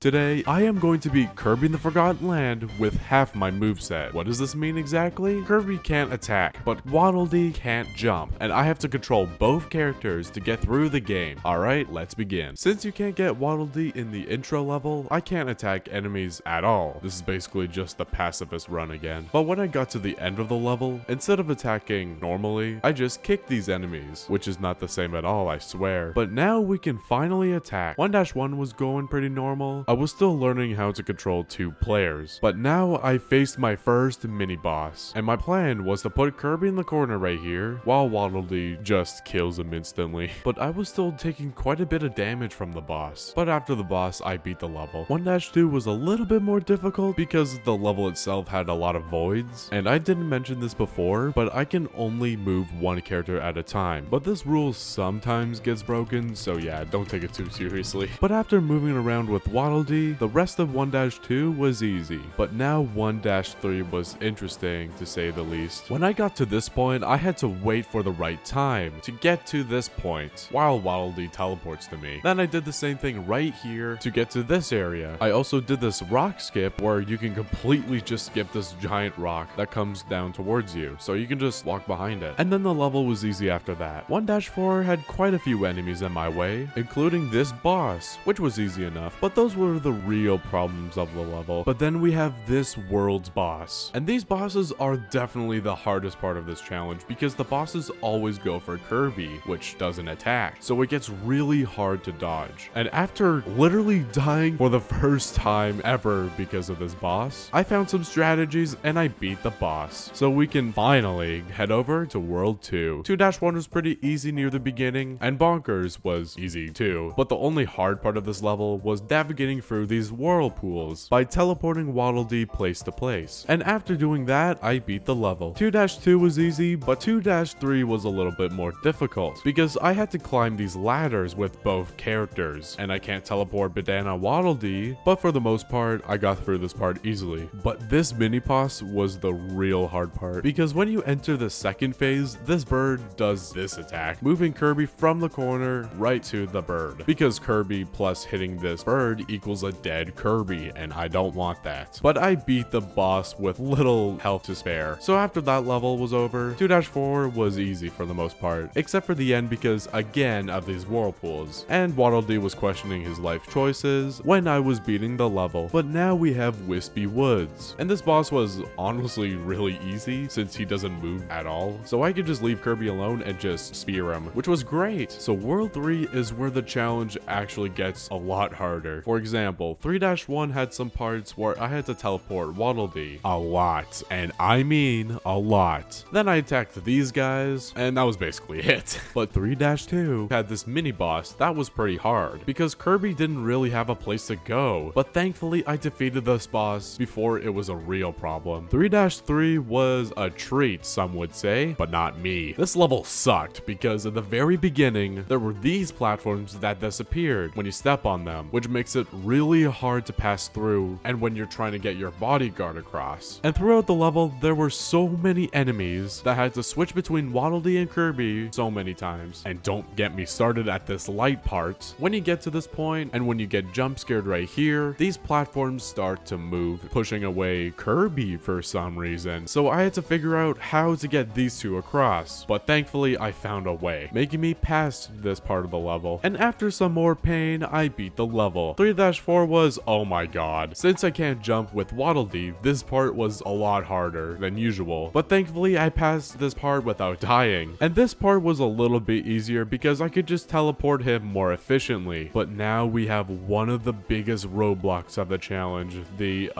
Today, I am going to beat Kirby in the Forgotten Land with half my moveset. What does this mean exactly? Kirby can't attack, but Waddle Dee can't jump, and I have to control both characters to get through the game. Alright, let's begin. Since you can't get Waddle Dee in the intro level, I can't attack enemies at all. This is basically just the pacifist run again. But when I got to the end of the level, instead of attacking normally, I just kicked these enemies, which is not the same at all, I swear. But now we can finally attack. 1-1 was going pretty normal. I was still learning how to control 2 players, but now I faced my first mini-boss, and my plan was to put Kirby in the corner right here, while Waddle Dee just kills him instantly. But I was still taking quite a bit of damage from the boss, but after the boss, I beat the level. 1-2 was a little bit more difficult because the level itself had a lot of voids, and I didn't mention this before, but I can only move one character at a time, but this rule sometimes gets broken, so yeah, don't take it too seriously. But after moving around with Waddle Dee, the rest of 1-2 was easy, but now 1-3 was interesting to say the least. When I got to this point, I had to wait for the right time to get to this point while Waddle Dee teleports to me. Then I did the same thing right here to get to this area. I also did this rock skip where you can completely just skip this giant rock that comes down towards you, so you can just walk behind it. And then the level was easy after that. 1-4 had quite a few enemies in my way, including this boss, which was easy enough, but those were the real problems of the level. But then we have this world's boss, and these bosses are definitely the hardest part of this challenge because the bosses always go for Kirby, which doesn't attack, so it gets really hard to dodge. And after literally dying for the first time ever because of this boss, I found some strategies and I beat the boss, so we can finally head over to World 2. 2-1 was pretty easy near the beginning, and Bonkers was easy too, but the only hard part of this level was navigating through these whirlpools by teleporting Waddle Dee place to place. And after doing that, I beat the level. 2-2 was easy, but 2-3 was a little bit more difficult because I had to climb these ladders with both characters, and I can't teleport Banana Waddle Dee, but for the most part, I got through this part easily. But this mini-boss was the real hard part because when you enter the second phase, this bird does this attack, moving Kirby from the corner right to the bird, because Kirby plus hitting this bird equals a dead Kirby, and I don't want that. But I beat the boss with little health to spare. So after that level was over, 2-4 was easy for the most part, except for the end because again of these whirlpools, and Waddle Dee was questioning his life choices when I was beating the level. But now we have Wispy Woods, and this boss was honestly really easy since he doesn't move at all, so I could just leave Kirby alone and just spear him, which was great. So World 3 is where the challenge actually gets a lot harder. For example, 3-1 had some parts where I had to teleport Waddle Dee a lot, and I mean a lot. Then I attacked these guys, and that was basically it. But 3-2 had this mini boss that was pretty hard because Kirby didn't really have a place to go, but thankfully I defeated this boss before it was a real problem. 3-3 was a treat, some would say, but not me. This level sucked because in the very beginning there were these platforms that disappeared when you step on them, which makes it really hard to pass through and when you're trying to get your bodyguard across. And throughout the level there were so many enemies that had to switch between Waddle Dee and Kirby so many times. And don't get me started at this light part. When you get to this point and when you get jump scared right here, these platforms start to move, pushing away Kirby for some reason. So I had to figure out how to get these two across, but thankfully I found a way, making me past this part of the level. And after some more pain, I beat the level. 3-4 was, oh my god. Since I can't jump with Waddle Dee, this part was a lot harder than usual, but thankfully I passed this part without dying. And this part was a little bit easier because I could just teleport him more efficiently. But now we have one of the biggest roadblocks of the challenge, the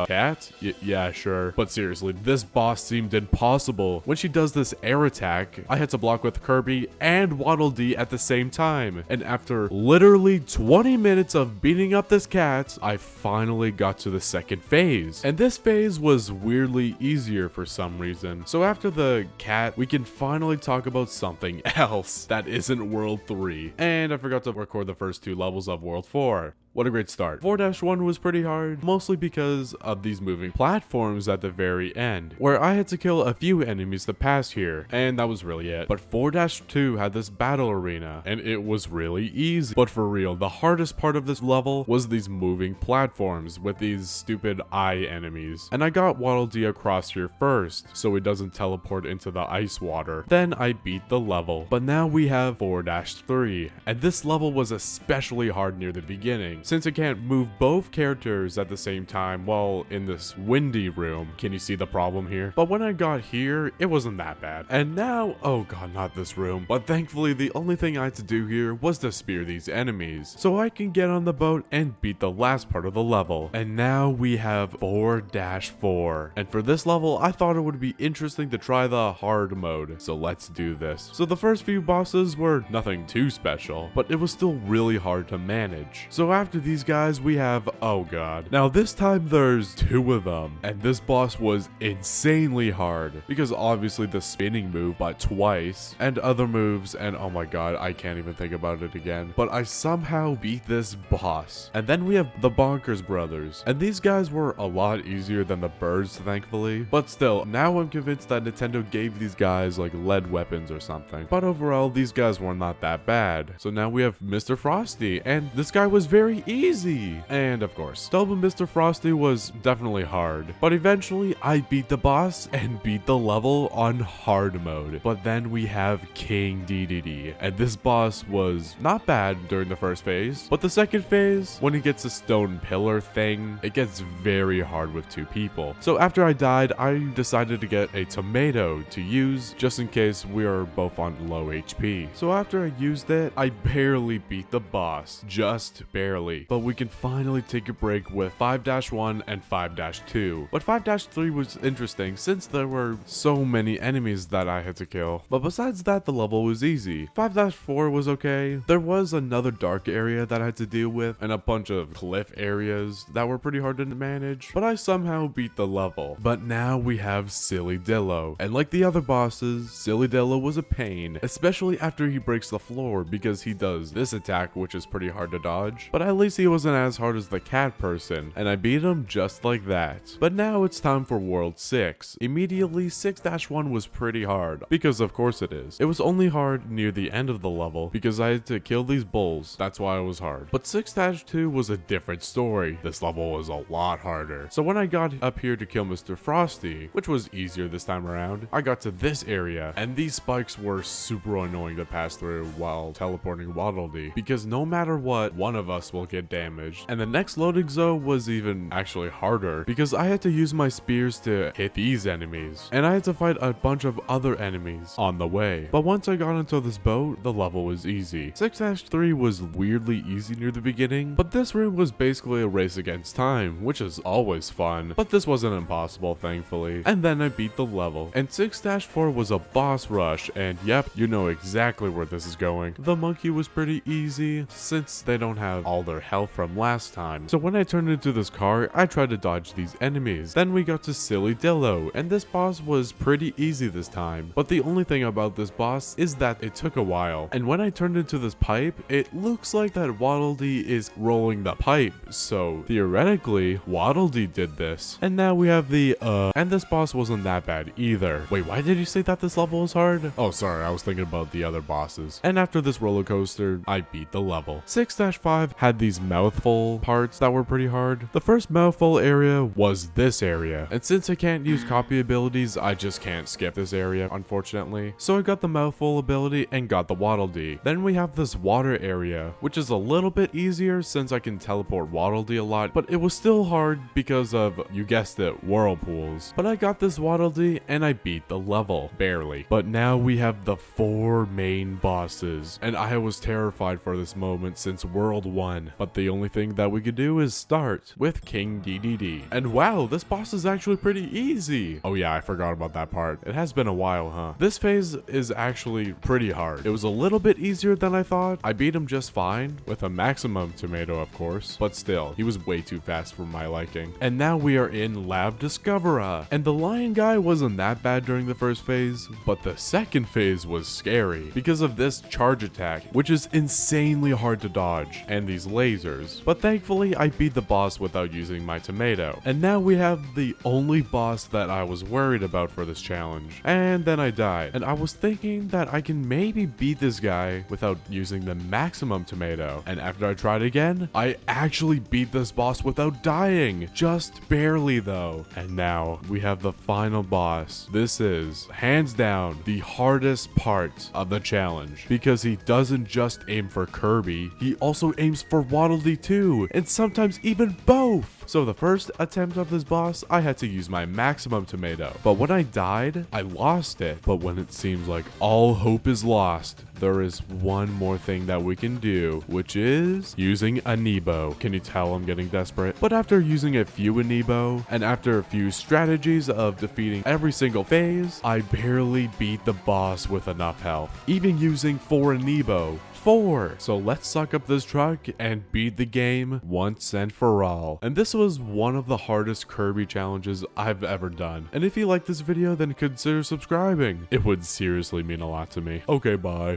cat? Yeah, sure. But seriously, this boss seemed impossible. When she does this air attack, I had to block with Kirby and Waddle Dee at the same time. And after literally 20 minutes of beating up this cat, I finally got to the second phase. And this phase was weirdly easier for some reason. So after the cat, we can finally talk about something else that isn't World 3. And I forgot to record the first 2 levels of World 4. what a great start. 4-1 was pretty hard, mostly because of these moving platforms at the very end, where I had to kill a few enemies to pass here, and that was really it. But 4-2 had this battle arena, and it was really easy. But for real, the hardest part of this level was these moving platforms with these stupid eye enemies. And I got Waddle Dee across here first, so he doesn't teleport into the ice water. Then I beat the level. But now we have 4-3, and this level was especially hard near the beginning, since it can't move both characters at the same time while in this windy room. Can you see the problem here? But when I got here, it wasn't that bad. And now, oh god, not this room. But thankfully, the only thing I had to do here was to spear these enemies, so I can get on the boat and beat the last part of the level. And now we have 4-4. And for this level, I thought it would be interesting to try the hard mode, so let's do this. So the first few bosses were nothing too special, but it was still really hard to manage. So after these guys, we have, oh god. Now this time there's 2 of them, and this boss was insanely hard, because obviously the spinning move but twice, and other moves, and oh my god, I can't even think about it again. But I somehow beat this boss. And then we have the Bonkers brothers, and these guys were a lot easier than the birds, thankfully. But still, now I'm convinced that Nintendo gave these guys like lead weapons or something. But overall, these guys were not that bad. So now we have Mr. Frosty, and this guy was very easy. And of course, stopping Mr. Frosty was definitely hard. But eventually, I beat the boss and beat the level on hard mode. But then we have King Dedede, and this boss was not bad during the first phase. But the second phase, when he gets a stone pillar thing, it gets very hard with 2 people. So after I died, I decided to get a tomato to use just in case we are both on low HP. So after I used it, I barely beat the boss, just barely. But we can finally take a break with 5-1 and 5-2. But 5-3 was interesting since there were so many enemies that I had to kill. But besides that, the level was easy. 5-4 was okay. There was another dark area that I had to deal with, and a bunch of cliff areas that were pretty hard to manage, but I somehow beat the level. But now we have Silly Dillo, and like the other bosses, Silly Dillo was a pain, especially after he breaks the floor, because he does this attack which is pretty hard to dodge. But at least he wasn't as hard as the cat person, and I beat him just like that. But now it's time for World 6. Immediately, 6-1 was pretty hard, because of course it is. It was only hard near the end of the level, because I had to kill these bulls. That's why it was hard. But 6-2 was a different story. This level was a lot harder. So when I got up here to kill Mr. Frosty, which was easier this time around, I got to this area, and these spikes were super annoying to pass through while teleporting Waddle Dee, because no matter what, one of us will get damaged. And the next loading zone was even actually harder, because I had to use my spears to hit these enemies, and I had to fight a bunch of other enemies on the way. But once I got into this boat, the level was easy. 6-3 was weirdly easy near the beginning, but this room was basically a race against time, which is always fun. But this wasn't impossible, thankfully. And then I beat the level. And 6-4 was a boss rush, and yep, you know exactly where this is going. The monkey was pretty easy, since they don't have all their health from last time. So when I turned into this car, I tried to dodge these enemies. Then we got to Silly Dillo, and this boss was pretty easy this time. But the only thing about this boss is that it took a while. And when I turned into this pipe, it looks like that Waddle Dee is rolling the pipe. So theoretically, Waddle Dee did this. And now we have the and this boss wasn't that bad either. Wait, why did you say that this level was hard? Oh, sorry, I was thinking about the other bosses. And after this roller coaster, I beat the level. 6-5 had these mouthful parts that were pretty hard. The first mouthful area was this area. And since I can't use copy abilities, I just can't skip this area, unfortunately. So I got the mouthful ability and got the Waddle Dee. Then we have this water area, which is a little bit easier since I can teleport Waddle Dee a lot, but it was still hard because of, you guessed it, whirlpools. But I got this Waddle Dee and I beat the level, barely. But now we have the 4 main bosses, and I was terrified for this moment since World 1. But the only thing that we could do is start with King Dedede. And wow, this boss is actually pretty easy. Oh yeah, I forgot about that part. It has been a while, huh? This phase is actually pretty hard. It was a little bit easier than I thought. I beat him just fine, with a maximum tomato of course, but still, he was way too fast for my liking. And now we are in Lab Discovera. And the lion guy wasn't that bad during the first phase, but the second phase was scary because of this charge attack, which is insanely hard to dodge, and these lasers lasers. But thankfully, I beat the boss without using my tomato. And now we have the only boss that I was worried about for this challenge. And then I died. And I was thinking that I can maybe beat this guy without using the maximum tomato. And after I tried again, I actually beat this boss without dying. Just barely though. And now we have the final boss. This is, hands down, the hardest part of the challenge. Because he doesn't just aim for Kirby, he also aims for Waddle Dee too. And sometimes even both. So the first attempt of this boss, I had to use my maximum tomato. But when I died, I lost it. But when it seems like all hope is lost, there is one more thing that we can do, which is using Amiibo. Can you tell I'm getting desperate? But after using a few Amiibo, and after a few strategies of defeating every single phase, I barely beat the boss with enough health. Even using 4 Amiibo. 4. So let's suck up this truck and beat the game once and for all. And this was one of the hardest Kirby challenges I've ever done. And if you like this video, then consider subscribing. It would seriously mean a lot to me. Okay, bye.